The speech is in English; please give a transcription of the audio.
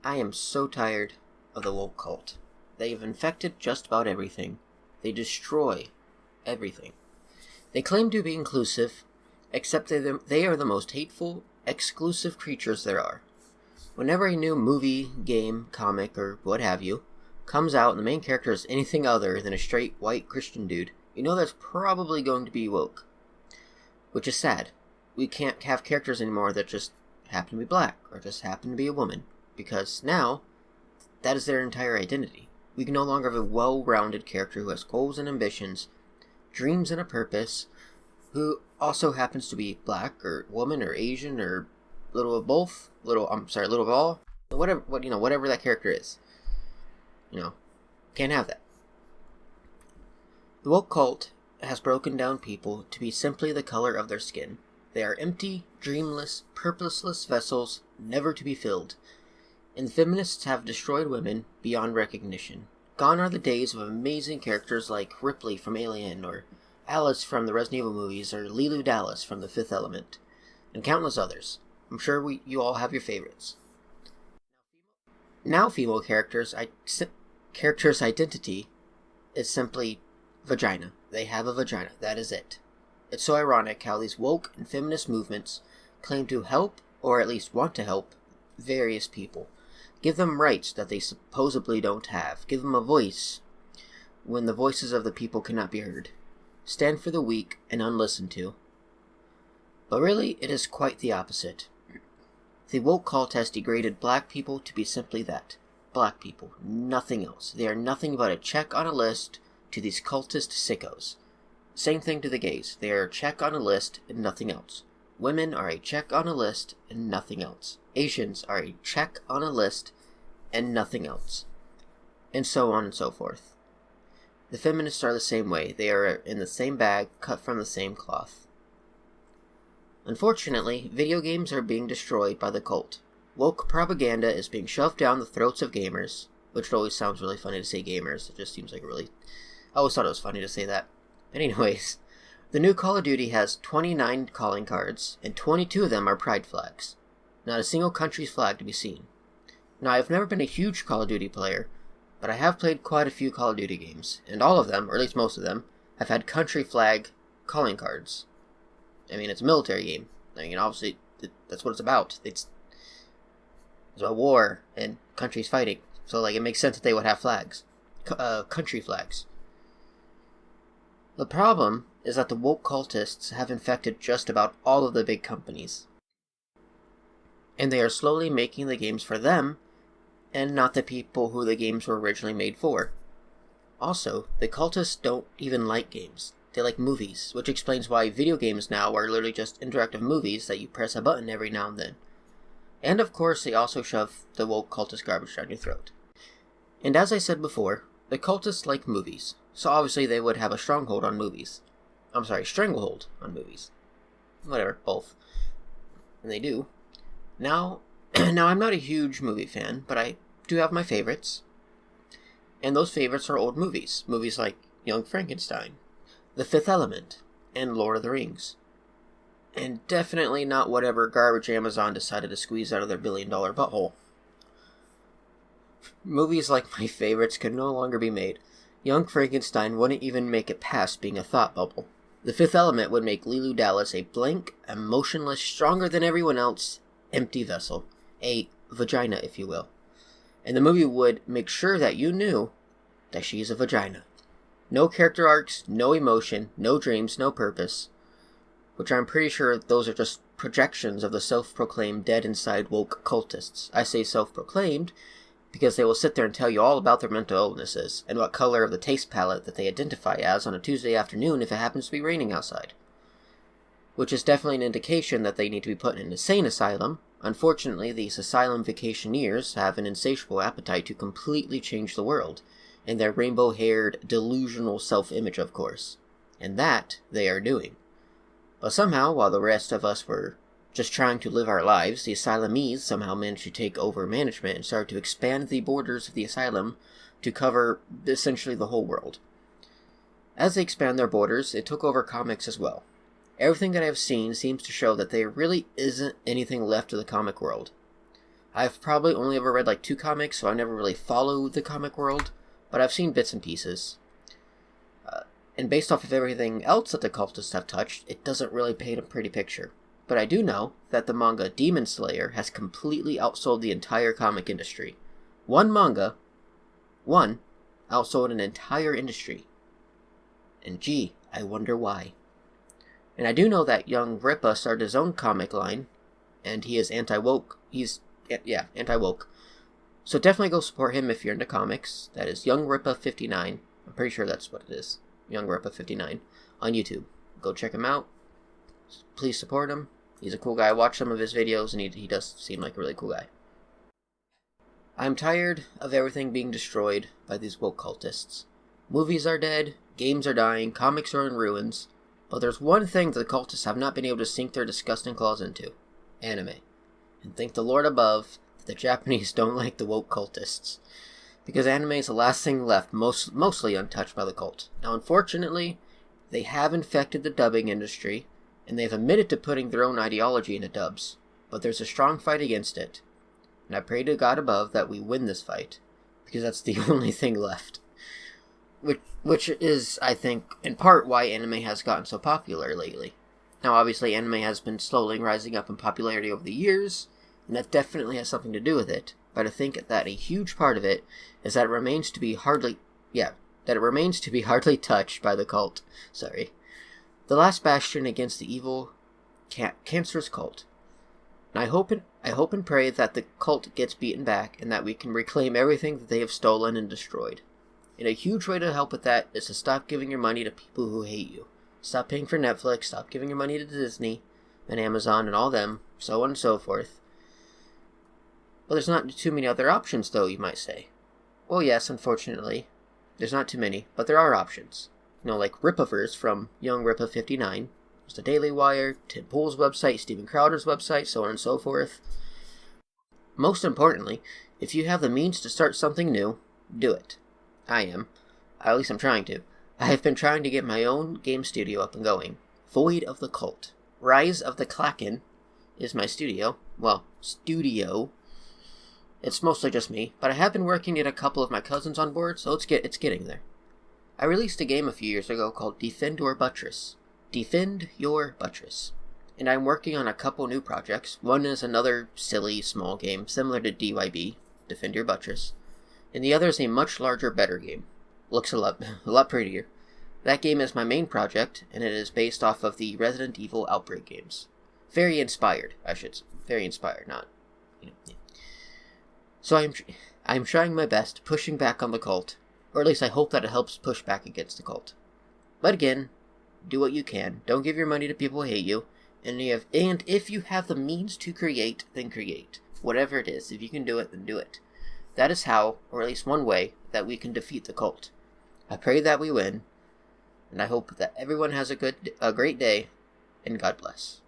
I am so tired of the woke cult. They've infected just about everything. They destroy everything. They claim to be inclusive, except they are the most hateful, exclusive creatures there are. Whenever a new movie, game, comic, or what have you comes out and the main character is anything other than a straight white Christian dude, you know that's probably going to be woke. Which is sad. We can't have characters anymore that just happen to be black or just happen to be a woman, because now that is their entire identity. We can no longer have a well-rounded character who has goals and ambitions, dreams and a purpose, who also happens to be black or woman or Asian or little of both, little of all, whatever that character is. Can't have that. The woke cult has broken down people to be simply the color of their skin. They are empty, dreamless, purposeless vessels, never to be filled. And the feminists have destroyed women beyond recognition. Gone are the days of amazing characters like Ripley from Alien, or Alice from the Resident Evil movies, or Leeloo Dallas from The Fifth Element, and countless others. I'm sure you all have your favorites. Now female characters' identity is simply vagina. They have a vagina. That is it. It's so ironic how these woke and feminist movements claim to help, or at least want to help, various people. Give them rights that they supposedly don't have. Give them a voice when the voices of the people cannot be heard. Stand for the weak and unlistened to. But really, it is quite the opposite. The woke cult has degraded black people to be simply that. Black people. Nothing else. They are nothing but a check on a list to these cultist sickos. Same thing to the gays. They are a check on a list and nothing else. Women are a check on a list and nothing else. Asians are a check on a list and nothing else. And so on and so forth. The feminists are the same way. They are in the same bag, cut from the same cloth. Unfortunately, video games are being destroyed by the cult. Woke propaganda is being shoved down the throats of gamers, which always sounds really funny to say gamers. It just seems like I always thought it was funny to say that. But anyways, the new Call of Duty has 29 calling cards, and 22 of them are pride flags. Not a single country's flag to be seen. Now, I've never been a huge Call of Duty player, but I have played quite a few Call of Duty games, and all of them, or at least most of them, have had country flag calling cards. I mean, it's a military game. I mean, obviously, that's what it's about. It's a war, and countries fighting. So, it makes sense that they would have flags. Country flags. The problem is that the woke cultists have infected just about all of the big companies. And they are slowly making the games for them, and not the people who the games were originally made for. Also, the cultists don't even like games. They like movies, which explains why video games now are literally just interactive movies that you press a button every now and then. And of course, they also shove the woke cultist garbage down your throat. And as I said before, the cultists like movies, so obviously they would have a stranglehold on movies. Whatever, both. And they do. Now I'm not a huge movie fan, but I do have my favorites. And those favorites are old movies. Movies like Young Frankenstein, The Fifth Element, and Lord of the Rings. And definitely not whatever garbage Amazon decided to squeeze out of their billion-dollar butthole. Movies like my favorites could no longer be made. Young Frankenstein wouldn't even make it past being a thought bubble. The Fifth Element would make Leeloo Dallas a blank, emotionless, stronger than everyone else, empty vessel. A vagina, if you will. And the movie would make sure that you knew that she is a vagina. No character arcs, no emotion, no dreams, no purpose. Which I'm pretty sure those are just projections of the self-proclaimed dead inside woke cultists. I say self-proclaimed because they will sit there and tell you all about their mental illnesses and what color of the taste palette that they identify as on a Tuesday afternoon if it happens to be raining outside. Which is definitely an indication that they need to be put in an insane asylum. Unfortunately, these asylum vacationeers have an insatiable appetite to completely change the world, in their rainbow-haired, delusional self-image, of course. And that they are doing. But somehow, while the rest of us were just trying to live our lives, the asylumees somehow managed to take over management and started to expand the borders of the asylum to cover essentially the whole world. As they expand their borders, it took over comics as well. Everything that I've seen seems to show that there really isn't anything left of the comic world. I've probably only ever read like 2 comics, so I never really followed the comic world, but I've seen bits and pieces. And based off of everything else that the cultists have touched, it doesn't really paint a pretty picture. But I do know that the manga Demon Slayer has completely outsold the entire comic industry. One manga, outsold an entire industry. And gee, I wonder why. And I do know that young Rippa started his own comic line, and he is anti-woke. Anti-woke. So definitely go support him if you're into comics. That is Young Rippa 59. I'm pretty sure that's what it is. Young Rippa 59 on YouTube. Go check him out. Please support him. He's a cool guy. I watched some of his videos, and he does seem like a really cool guy. I'm tired of everything being destroyed by these woke cultists. Movies are dead, games are dying, comics are in ruins, but there's one thing that the cultists have not been able to sink their disgusting claws into. Anime. And thank the Lord above that the Japanese don't like the woke cultists. Because anime is the last thing left, mostly untouched by the cult. Now, unfortunately, they have infected the dubbing industry, and they've admitted to putting their own ideology into dubs. But there's a strong fight against it. And I pray to God above that we win this fight, because that's the only thing left. Which is, I think, in part why anime has gotten so popular lately. Now, obviously, anime has been slowly rising up in popularity over the years, and that definitely has something to do with it. But I think that a huge part of it is that it remains to be hardly touched by the cult. Sorry. The last bastion against the evil, cancerous cult. And I hope and pray that the cult gets beaten back and that we can reclaim everything that they have stolen and destroyed. And a huge way to help with that is to stop giving your money to people who hate you. Stop paying for Netflix, stop giving your money to Disney and Amazon and all them, so on and so forth. Well, there's not too many other options, though, you might say. Well, yes, unfortunately. There's not too many, but there are options. Like Rippaverse from Young Rippa 59. There's the Daily Wire, Tim Pool's website, Steven Crowder's website, so on and so forth. Most importantly, if you have the means to start something new, do it. I am. At least I'm trying to. I have been trying to get my own game studio up and going. Void of the Cult. Rise of the Kraken is my studio. Well, studio. It's mostly just me, but I have been working to get a couple of my cousins on board, so it's getting there. I released a game a few years ago called Defend Your Buttress. Defend Your Buttress. And I'm working on a couple new projects. One is another silly, small game, similar to DYB, Defend Your Buttress. And the other is a much larger, better game. Looks a lot prettier. That game is my main project, and it is based off of the Resident Evil Outbreak games. Very inspired, I should say. Very inspired, not, Yeah. So I'm trying my best, pushing back on the cult, or at least I hope that it helps push back against the cult. But again, do what you can. Don't give your money to people who hate you, and if you have the means to create, then create. Whatever it is, if you can do it, then do it. That is how, or at least one way, that we can defeat the cult. I pray that we win, and I hope that everyone has a great day, and God bless.